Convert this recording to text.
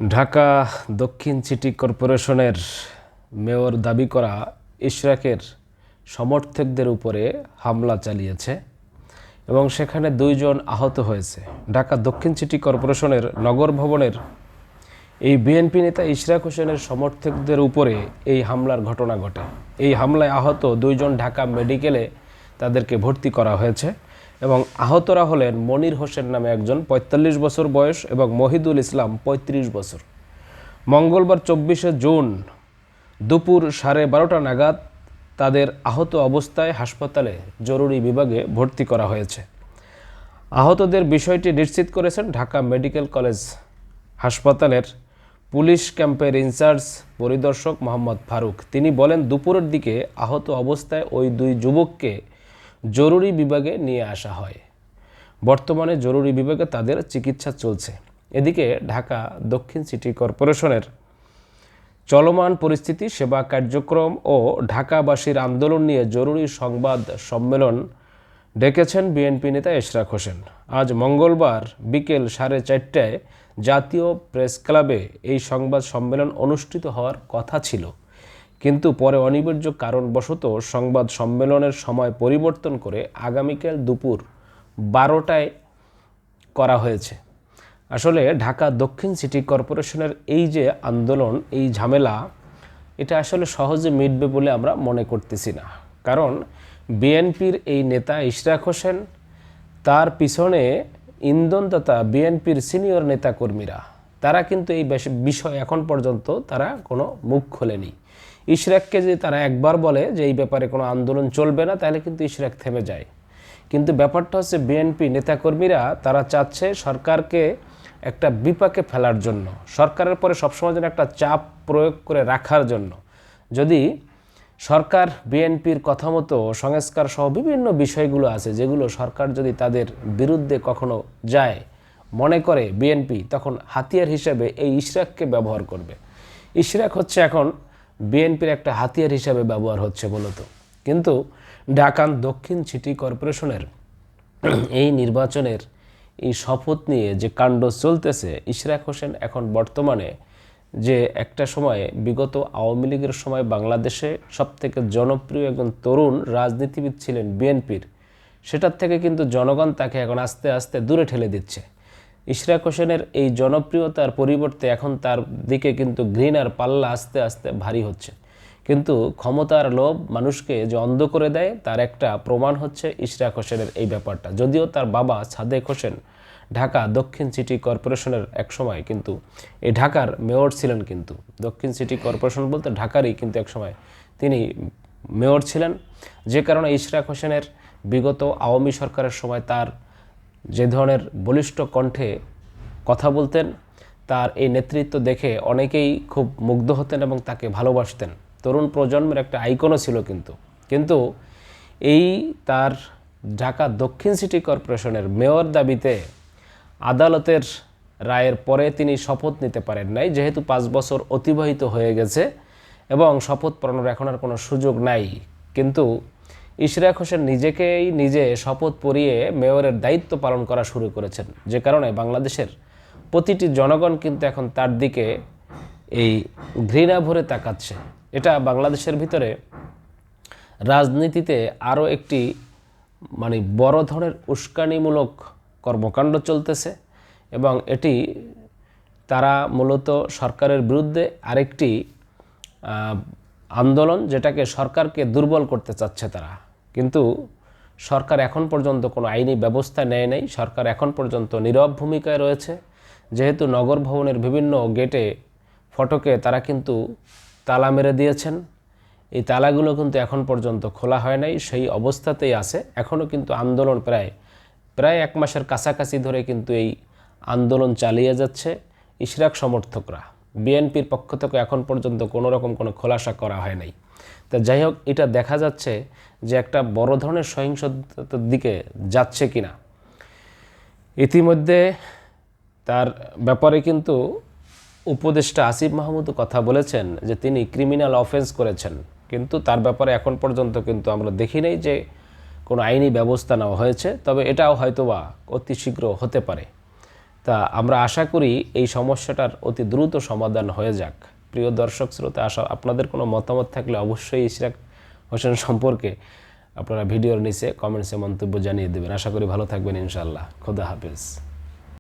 ঢাকা দক্ষিণ সিটি কর্পোরেশনের মেয়র দাবি করা ইশরাকের সমর্থকদের উপরে হামলা চালিয়েছে এবং সেখানে 2 জন আহত হয়েছে। ঢাকা দক্ষিণ সিটি কর্পোরেশনের নগর ভবনের এই বিএনপি নেতা ইশরাক হোসেনের সমর্থকদের উপরে এই হামলার ঘটনা ঘটে। এই হামলায় আহত 2 জন ঢাকা মেডিকেলে তাদেরকে ভর্তি করা হয়েছে এবং আহতরা হলেন মনির হোসেন নামে একজন 45 বছর বয়স এবং মহিদুল ইসলাম 35 বছর। মঙ্গলবার 24শে জুন দুপুর 12:30 নাগাদ তাদের আহত অবস্থায় হাসপাতালে জরুরি বিভাগে ভর্তি করা হয়েছে। আহতদের বিষয়টি নিশ্চিত করেছেন ঢাকা মেডিকেল কলেজ হাসপাতালের পুলিশ ক্যাম্পের ইনচার্জ পরিদর্শক মোহাম্মদ ফারুক। তিনি বলেন, দুপুরের দিকে আহত অবস্থায় ওই 2 যুবককে জরুরি বিভাগে নিয়ে আসা হয়। বর্তমানে জরুরি বিভাগে তাদের চিকিৎসা চলছে। এদিকে ঢাকা দক্ষিণ সিটি কর্পোরেশনের চলমান পরিস্থিতি, সেবা কার্যক্রম ও ঢাকাবাসীর আন্দোলন নিয়ে জরুরি সংবাদ সম্মেলন ডেকেছেন বিএনপি নেতা ইশরাক হোসেন। আজ মঙ্গলবার বিকেল 4:30টায় জাতীয় প্রেস ক্লাবে এই সংবাদ সম্মেলন অনুষ্ঠিত হওয়ার কথা ছিল, কিন্তু পরে অনিবার্য কারণবশত সংবাদ সম্মেলনের সময় পরিবর্তন করে আগামীকাল দুপুর 12টায় করা হয়েছে। আসলে ঢাকা দক্ষিণ সিটি কর্পোরেশনের এই যে আন্দোলন, এই ঝামেলা, এটা আসলে সহজে মিটবে বলে আমরা মনে করতেছি না। কারণ বিএনপির এই নেতা ইশরাক হোসেন, তার পিছনে ইন্ধনদাতা বিএনপির সিনিয়র নেতাকর্মীরা, তারা কিন্তু এই বিষয় এখন পর্যন্ত তারা কোনো মুখ খোলেনি। ইশরাককে যদি তারা একবার বলে যে এই ব্যাপারে কোনো আন্দোলন চলবে না, তাহলে কিন্তু ইশরাক থেমে যায়। কিন্তু ব্যাপারটা হচ্ছে বিএনপি নেতাকর্মীরা তারা চাচ্ছে সরকারকে একটা বিপাকে ফেলার জন্য, সরকারের পরে সবসময় যেন একটা চাপ প্রয়োগ করে রাখার জন্য। যদি সরকার বিএনপির কথা মতো সংস্কার সহ বিভিন্ন বিষয়গুলো আছে যেগুলো সরকার যদি তাদের বিরুদ্ধে কখনো যায়, মনে করে বিএনপি, তখন হাতিয়ার হিসেবে এই ইশরাককে ব্যবহার করবে। ইশরাক হচ্ছে এখন বিএনপির একটা হাতিয়ার হিসেবে ব্যবহার হচ্ছে মূলত। কিন্তু ঢাকা দক্ষিণ সিটি কর্পোরেশনের এই নির্বাচনের এই শপথ নিয়ে যে কাণ্ড চলতেছে, ইশরাক হোসেন এখন বর্তমানে যে একটা সময়ে বিগত আওয়ামী লীগের সময় বাংলাদেশে সবথেকে জনপ্রিয় একজন তরুণ রাজনীতিবিদ ছিলেন বিএনপির, সেটার থেকে কিন্তু জনগণ তাকে এখন আস্তে আস্তে দূরে ঠেলে দিচ্ছে। ইশরাক হোসেনের এই জনপ্রিয়তার পরিবর্তে এখন তার দিকে কিন্তু ঘৃণার পাল্লা আস্তে আস্তে ভারী হচ্ছে। কিন্তু ক্ষমতার লোভ মানুষকে যে অন্ধ করে দেয়, তার একটা প্রমাণ হচ্ছে ইশরাক হোসেনের এই ব্যাপারটা। যদিও তার বাবা সাদেক হোসেন ঢাকা দক্ষিণ সিটি কর্পোরেশনের এক সময় কিন্তু এই ঢাকার মেয়র ছিলেন, কিন্তু দক্ষিণ সিটি কর্পোরেশন বলতে ঢাকারই কিন্তু এক সময় তিনি মেয়র ছিলেন। যে কারণে ইশরাক হোসেনের বিগত আওয়ামী সরকারের সময় তার যে ধরনের বলিষ্ঠ কণ্ঠে কথা বলতেন, তার এই নেতৃত্ব দেখে অনেকেই খুব মুগ্ধ হতেন এবং তাকে ভালোবাসতেন। তরুণ প্রজন্মের একটা আইকনও ছিল। কিন্তু এই তার ঢাকা দক্ষিণ সিটি কর্পোরেশনের মেয়র দাবিতে আদালতের রায়ের পরে তিনি শপথ নিতে পারেন নাই, যেহেতু 5 বছর অতিবাহিত হয়ে গেছে এবং শপথ পড়ানোর এখন আর কোনো সুযোগ নাই। কিন্তু ইশরাক হোসেন নিজে শপথ পড়িয়ে মেয়রের দায়িত্ব পালন করা শুরু করেছেন, যে কারণে বাংলাদেশের প্রতিটি জনগণ কিন্তু এখন তার দিকে এই ঘৃণা ভরে তাকাচ্ছে। এটা বাংলাদেশের ভিতরে রাজনীতিতে আরও একটি বড় ধরনের উস্কানিমূলক কর্মকাণ্ড চলতেছে এবং এটি তারা মূলত সরকারের বিরুদ্ধে আরেকটি আন্দোলন, যেটাকে সরকারকে দুর্বল করতে চাচ্ছে তারা। কিন্তু সরকার এখন পর্যন্ত কোনো আইনি ব্যবস্থা নেয় নাই। সরকার এখন পর্যন্ত নীরব ভূমিকায় রয়েছে। যেহেতু নগর ভবনের বিভিন্ন গেটে ফটকে তারা কিন্তু তালা মেরে দিয়েছেন, এই তালাগুলো কিন্তু এখন পর্যন্ত খোলা হয় নাই, সেই অবস্থাতেই আছে। এখনও কিন্তু আন্দোলন প্রায় 1 মাসের কাছাকাছি ধরে কিন্তু এই আন্দোলন চালিয়ে যাচ্ছে ইশরাক সমর্থকরা। বিএনপির পক্ষ থেকে এখন পর্যন্ত কোনো রকম কোনো খোলাসা করা হয় নাই। তা যাই হোক, এটা দেখা যাচ্ছে যে একটা বড় ধরনের সহিংসতার দিকে যাচ্ছে কিনা। ইতিমধ্যে তার ব্যাপারে কিন্তু উপদেষ্টা আসিফ মাহমুদও কথা বলেছেন যে তিনি ক্রিমিনাল অফেন্স করেছেন, কিন্তু তার ব্যাপারে এখন পর্যন্ত কিন্তু আমরা দেখি নাই যে কোনো আইনি ব্যবস্থা নেওয়া হয়েছে। তবে এটাও হয়তোবা অতি শীঘ্র হতে পারে। তা আমরা আশা করি এই সমস্যাটার অতি দ্রুত সমাধান হয়ে যাক। প্রিয় দর্শক শ্রোতা, আপনাদের কোনো মতামত থাকলে অবশ্যই ইশরাক হোসেন সম্পর্কে আপনারা ভিডিওর নিচে কমেন্টসে মন্তব্য জানিয়ে দেবেন। আশা করি ভালো থাকবেন ইনশাআল্লাহ। খোদা হাফেজ।